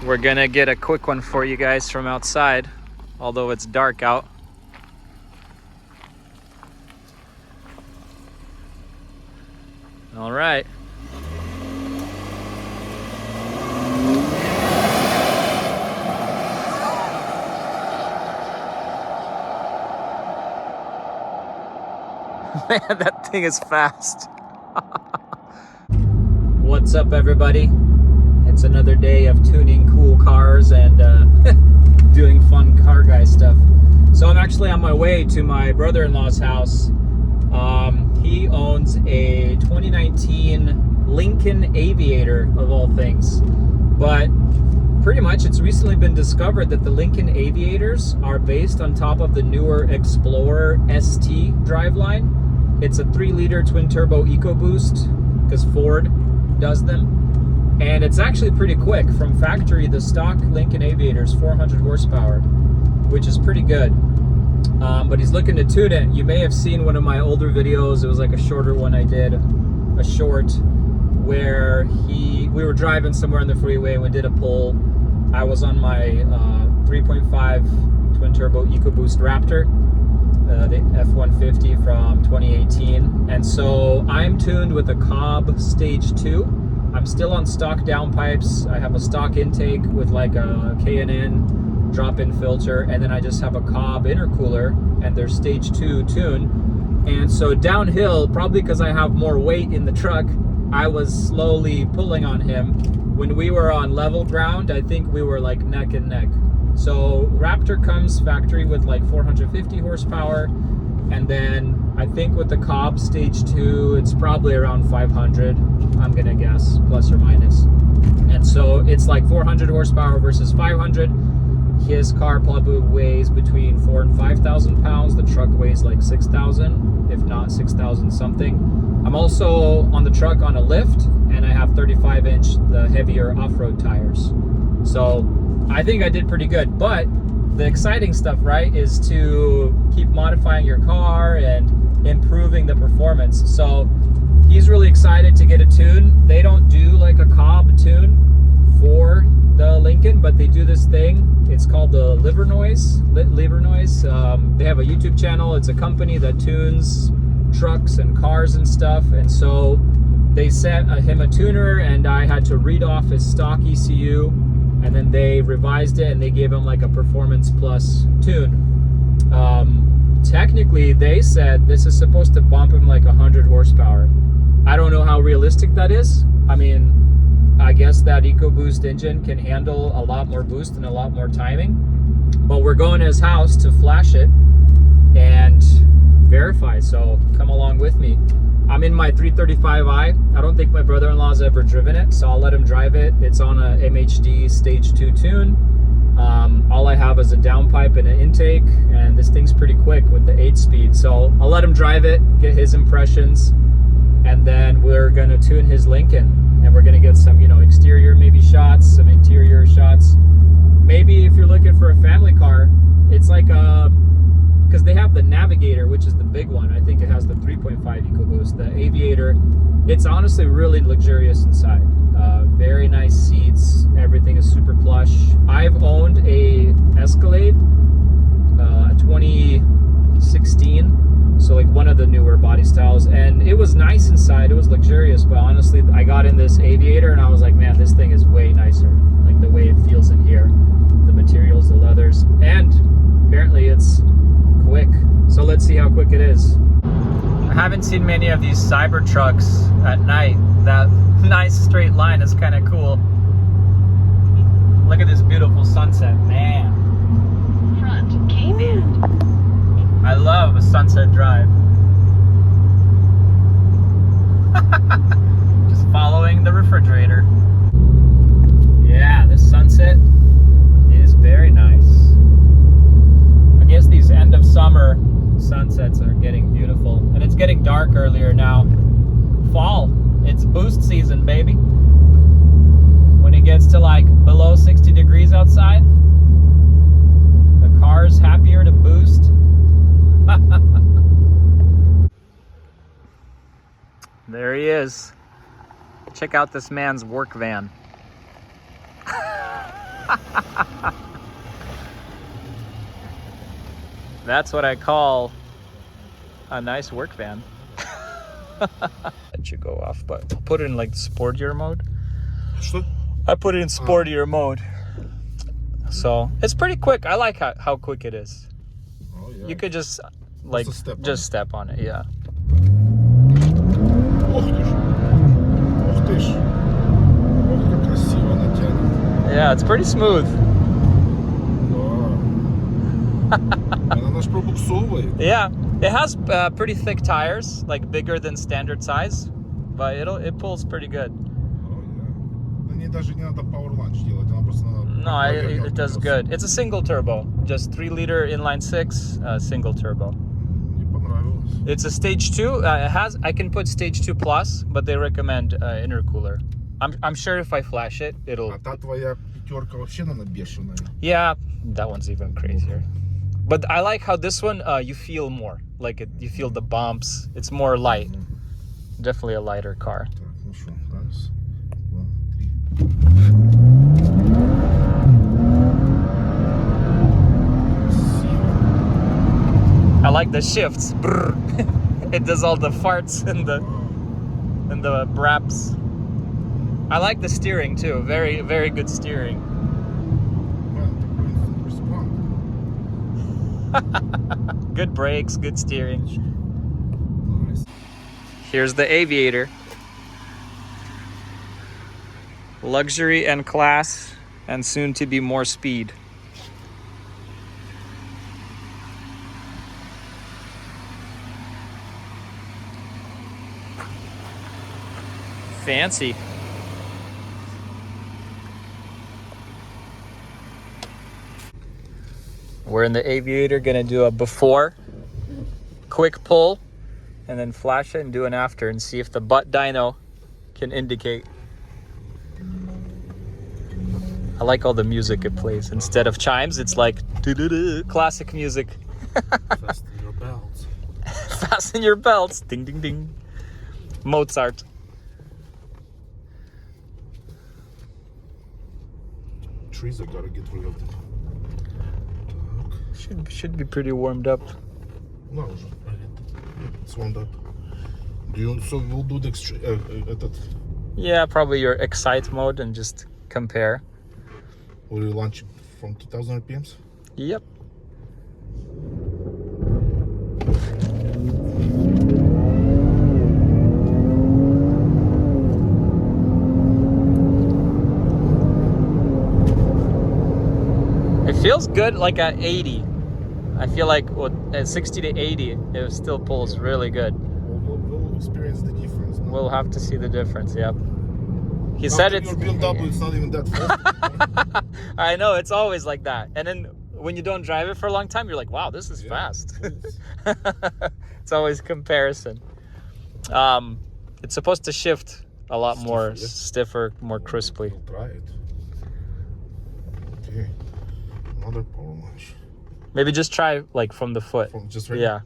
We're gonna get a quick one for you guys from outside, although it's dark out. All right. Man, that thing is fast. What's up, everybody? It's another day of tuning cool cars and doing fun car guy stuff. So I'm actually on my way to my brother-in-law's house. He owns a 2019 Lincoln Aviator, of all things. But pretty much it's recently been discovered that the Lincoln Aviators are based on top of the newer Explorer ST driveline. It's a 3-liter twin-turbo Ecoboost, because Ford does them. And it's actually pretty quick. From factory, the stock Lincoln Aviator is 400 horsepower, which is pretty good. But he's looking to tune it. You may have seen one of my older videos. It was like a shorter one I did, a short, where we were driving somewhere on the freeway and we did a pull. I was on my 3.5 twin-turbo Ecoboost Raptor, the F-150 from 2018. And so I'm tuned with a Cobb Stage 2. I'm still on stock downpipes. I have a stock intake with like a K&N drop-in filter, and then I just have a Cobb intercooler and their Stage 2 tune. And so downhill, probably because I have more weight in the truck, I was slowly pulling on him. When we were on level ground, I think we were like neck and neck. So Raptor comes factory with like 450 horsepower, and then I think with the Cobb Stage 2, it's probably around 500, I'm gonna guess, plus or minus. And so it's like 400 horsepower versus 500. His car probably weighs between 4,000 and 5,000 pounds. The truck weighs like 6,000, if not 6,000 something. I'm also on the truck on a lift, and I have 35-inch, the heavier off-road tires. So I think I did pretty good. But the exciting stuff, right, is to keep modifying your car and improving the performance. So he's really excited to get a tune. They don't do like a Cobb tune for the Lincoln, but they do this thing. It's called the Livernois. They have a YouTube channel. It's a company that tunes trucks and cars and stuff. And so they sent him a tuner, and I had to read off his stock ECU, and then they revised it and they gave him like a Performance Plus tune. Technically, they said this is supposed to bump him like 100 horsepower. I don't know how realistic that is. I mean, I guess that EcoBoost engine can handle a lot more boost and a lot more timing. But we're going to his house to flash it and verify, so come along with me. I'm in my 335i. I don't think my brother-in-law's ever driven it, so I'll let him drive it. It's on a MHD Stage 2 tune. All I have is a downpipe and an intake, and this thing's pretty quick with the 8-speed. So I'll let him drive it, get his impressions, and then we're gonna tune his Lincoln. And we're gonna get some, exterior maybe shots, some interior shots. Maybe if you're looking for a family car, it's like because they have the Navigator, which is the big one. I think it has the 3.5 EcoBoost. The Aviator, it's honestly really luxurious inside. Very nice seats. Everything is super plush. I've owned a Escalade, 2016. So like one of the newer body styles, and it was nice inside, it was luxurious, but honestly I got in this Aviator and I was like, man, this thing is way nicer. Like the way it feels in here, the materials, the leathers, and apparently it's quick. So let's see how quick it is. I haven't seen many of these Cybertrucks at night. That nice straight line is kind of cool. Look at this beautiful sunset, man. Front K-band. I love a sunset drive. Just following the refrigerator. Yeah, the sunset is very nice. I guess these end of summer sunsets are getting beautiful. And it's getting dark earlier now. Fall. It's boost season, baby. When it gets to like below 60 degrees outside, the car's happier to boost. There he is. Check out this man's work van. That's what I call a nice work van. Let you go off, but I'll put it in like sportier mode. Что? I put it in sportier mode. So it's pretty quick. I like how quick it is. Oh, yeah. You could just like Just step on step on it, yeah. Ох ты ж. Ох ты ж. Ох, как красиво она тянет. Yeah, it's pretty smooth. Да. Она наш пробуксовывает. Yeah, it has pretty thick tires, like bigger than standard size, but it pulls pretty good. Oh, yeah. На ней даже не надо power lunch делать, она просто надо... No, it does good. It's a single turbo, just 3-liter inline 6, single turbo. Мне понравилось. It's a stage 2. I can put stage 2 plus, but they recommend intercooler. I'm sure if I flash it, it'll. А та твоя пятерка вообще, наверное, бешеная. Yeah, that one's even crazier. But I like how this one you feel more, like you feel the bumps. It's more light. Definitely a lighter car. Так, ну что, раз, два, три. I like the shifts. Brrr. It does all the farts and the braps. I like the steering too. Very, very good steering. Man, такой response. Good brakes, good steering. Nice. Here's the Aviator. Luxury and class, and soon to be more speed. Fancy. We're in the Aviator, gonna do a before, quick pull, and then flash it and do an after and see if the butt dyno can indicate. I like all the music it plays. Instead of chimes, it's like classic music. Fasten your belts. Fasten your belts. Ding, ding, ding. Mozart. Trees, I gotta get rid of them. Should be pretty warmed up. No, уже. It's warmed up. So we'll do the этот. Yeah, probably your excite mode and just compare. Will you launch from 2000 RPMs? Yep. It feels good like at 80. I feel like at 60 to 80, it still pulls really good. We'll experience the difference. No? We'll have to see the difference, yep. He said it's... Your BMW, it's not even that fast. I know, it's always like that. And then when you don't drive it for a long time, you're like, wow, this is fast. It's always comparison. It's supposed to shift a lot more stiffer, more crisply. We'll try it. Okay. Another power lunch. Maybe just try like from the foot. From just right Yeah.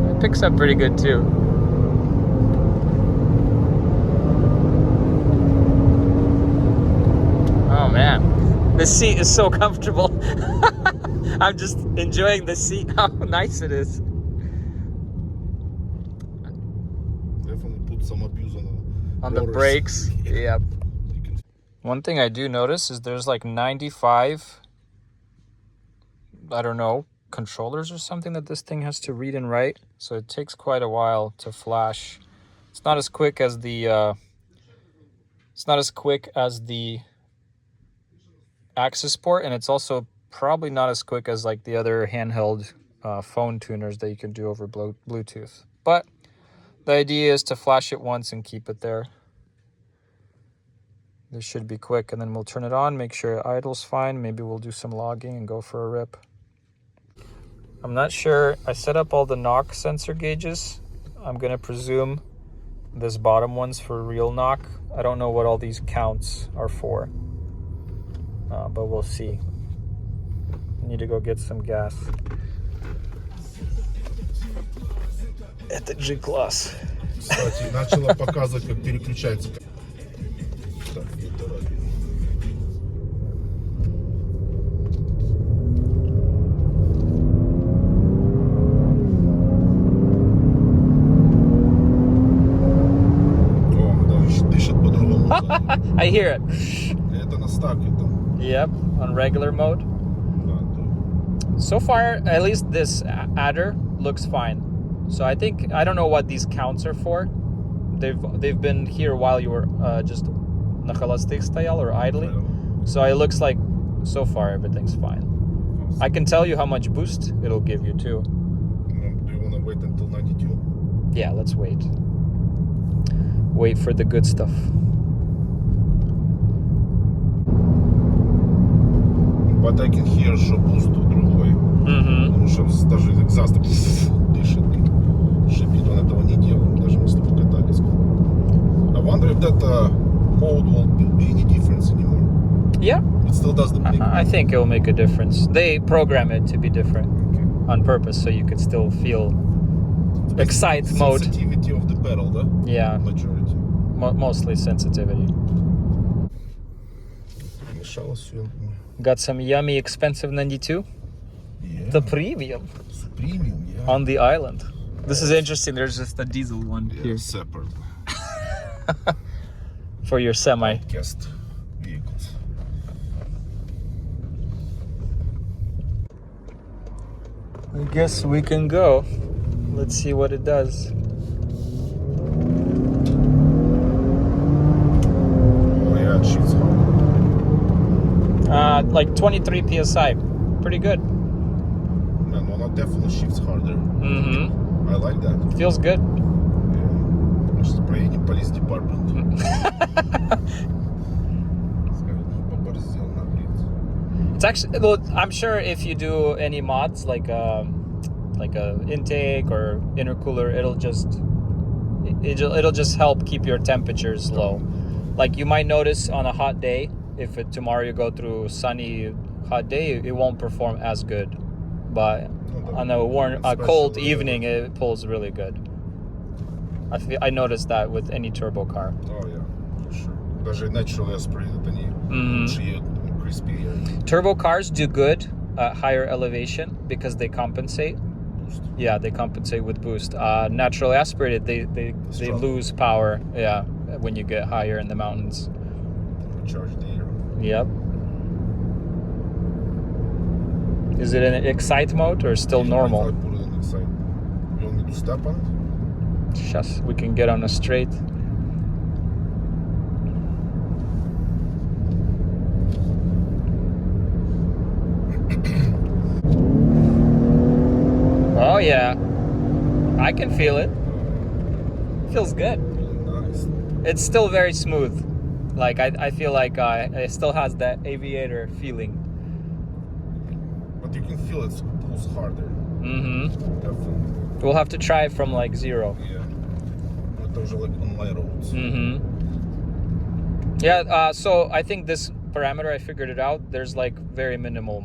It picks up pretty good too. Oh man, the seat is so comfortable. I'm just enjoying the seat, how nice it is. Definitely put some abuse on the brakes. Yep. One thing I do notice is there's like 95, I don't know, controllers or something that this thing has to read and write. So it takes quite a while to flash. It's not as quick as the Axis port, and it's also probably not as quick as like the other handheld phone tuners that you can do over Bluetooth. But the idea is to flash it once and keep it there. This should be quick, and then we'll turn it on, make sure it idles fine. Maybe we'll do some logging and go for a rip. I'm not sure. I set up all the knock sensor gauges. I'm going to presume this bottom one's for real knock. I don't know what all these counts are for, but we'll see. I need to go get some gas at the G-Class. Кстати, начала показывать, как переключается. Так, это радио. О, он даже дышит по-другому. I hear it. Это на ставке там. Yep, on regular mode. Да, да. So far, at least this adder looks fine. So I don't know what these counts are for. They've been here while you were just на холостых стоял or idling. So it looks like so far everything's fine. I can tell you how much boost it'll give you too. Do you want to wait until 92? Yeah, let's wait. Wait for the good stuff. But I can hear, что boost другой. Потому что даже экзаст дышит, шипит, он этого не делал, даже мы с тобой катались. I wonder if that mode won't be any difference anymore. Yeah. It still does the thing. I think it will make a difference. They program it to be different on purpose so you could still feel excite mode. Sensitivity of the pedal, да? Yeah. Majority. Mostly sensitivity. Мешалось все. Got some yummy expensive 92. Yeah. The premium Premium, yeah. on the island. This is interesting. There's just a diesel one here Separate. for your semi. Guest vehicles. I guess we can go. Let's see what it does. Oh yeah, it shifts hard. Like 23 psi. Pretty good. Man, well, that definitely shifts harder. Mm-hmm. I like that. Feels good. Yeah. Сейчас проедем police department. Скажут, ну, поборзел на блиц. It's actually, well, I'm sure if you do any mods like a intake or intercooler, it'll just help keep your temperatures low. Like you might notice on a hot day, if tomorrow you go through sunny hot day, it won't perform as good. But on a cold evening, it pulls really good. I noticed that with any turbo car. Oh yeah, for sure. Даже natural aspirate, это не лучше crispy. Turbo cars do good at higher elevation because they compensate. Boost. Yeah, they compensate with boost. Natural aspirated, they lose power. Yeah, when you get higher in the mountains. Recharge the air. Yep. Is it in excite mode or still normal? I put it in excite. You want me to step on it? Yes, we can get on a straight. Oh yeah, I can feel it. Feels good. Really nice. It's still very smooth. Like I feel like it still has that Aviator feeling. But you can feel it pulls harder. Mm-hmm. Definitely. We'll have to try it from like 0. Yeah. Это уже like on light roads. Mm-hmm. Yeah, so I think this parameter, I figured it out. There's like very minimal,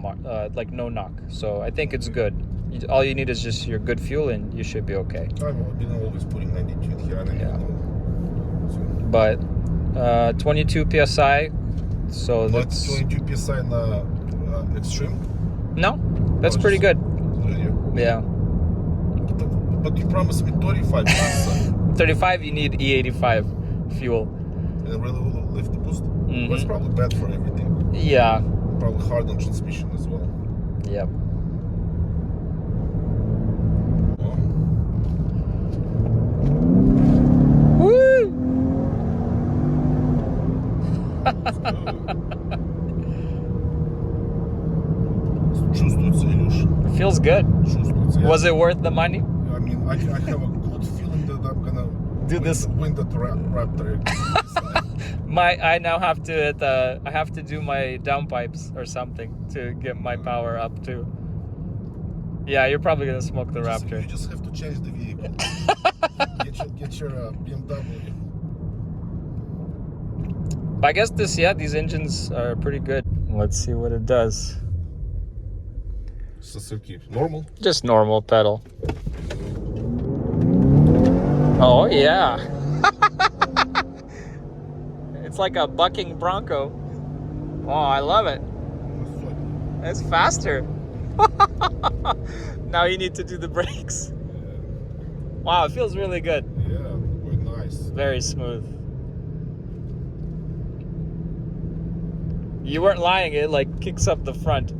like no knock. So I think it's good. All you need is just your good fuel and you should be okay. I've been always putting 92 in here. I don't even know. So, But 22 PSI, so but that's... 22 PSI на extreme? No, that's pretty good. Yeah. But you promised me 35 PSI. 35, you need E85 fuel. And it really will lift the boost? Mm-hmm. Well, it's probably bad for everything. Yeah. Probably hard on transmission as well. Yep. Woo! Чувствуется, Илюш. Feels good. Чувствуется. Was it worth the money? I mean, I have a good feeling that I'm gonna win that Raptor. I now have to I have to do my downpipes or something to get my power up too. Yeah, you're probably gonna smoke the Raptor. You just have to change the vehicle. get your BMW. But I guess these engines are pretty good. Let's see what it does. Suzuki. Normal? Just normal pedal. Oh yeah. It's like a bucking bronco. Oh, I love it. It's faster. Now you need to do the brakes. Wow, it feels really good. Yeah, quite nice. Very smooth. You weren't lying, it like kicks up the front.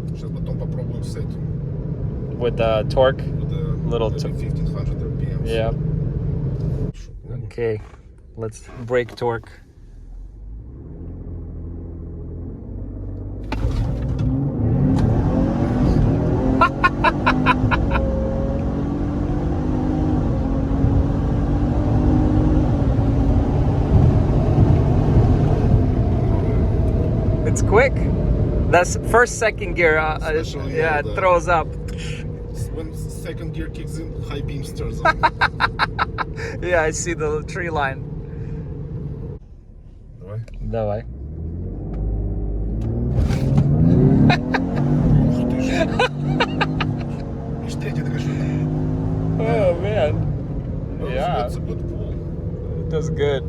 Сейчас потом попробуем с этим. With the torque. With the Little 1500 RPM. Yeah. Okay, let's brake torque. It's quick. That's first, second gear. Especially, yeah, it throws up. When second gear kicks in, high beam stirs on. Yeah, I see the tree line. Давай. Давай. Oh man. Yeah. That's a good pull. It does good.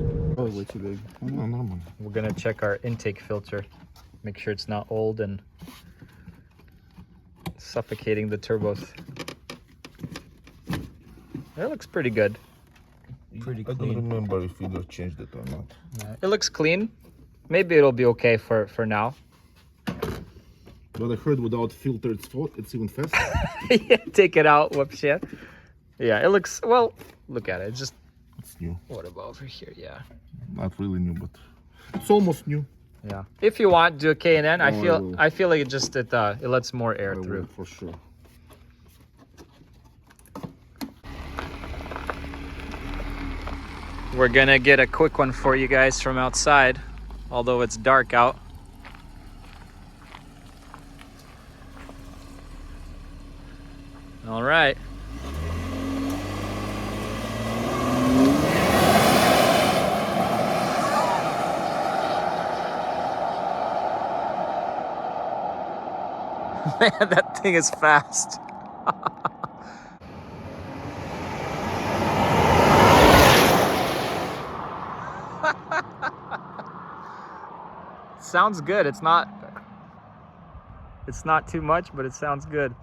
Нормально. We're gonna check our intake filter. Make sure it's not old and suffocating the turbos. It looks pretty good. Pretty I don't clean. remember if either changed it or not. Yeah, it looks clean. Maybe it'll be okay for now. But I heard without filter it's even faster. Yeah, take it out. Whoops, yeah. Yeah, it looks, well, look at it. It's just, It's new. what about over here? Yeah. Not really new, but it's almost new. Yeah. If you want, do a K&N. Oh, I feel like it lets more air I will, through. for sure. We're gonna get a quick one for you guys from outside, although it's dark out. All right. Man, that thing is fast. Sounds good. It's not too much, but it sounds good.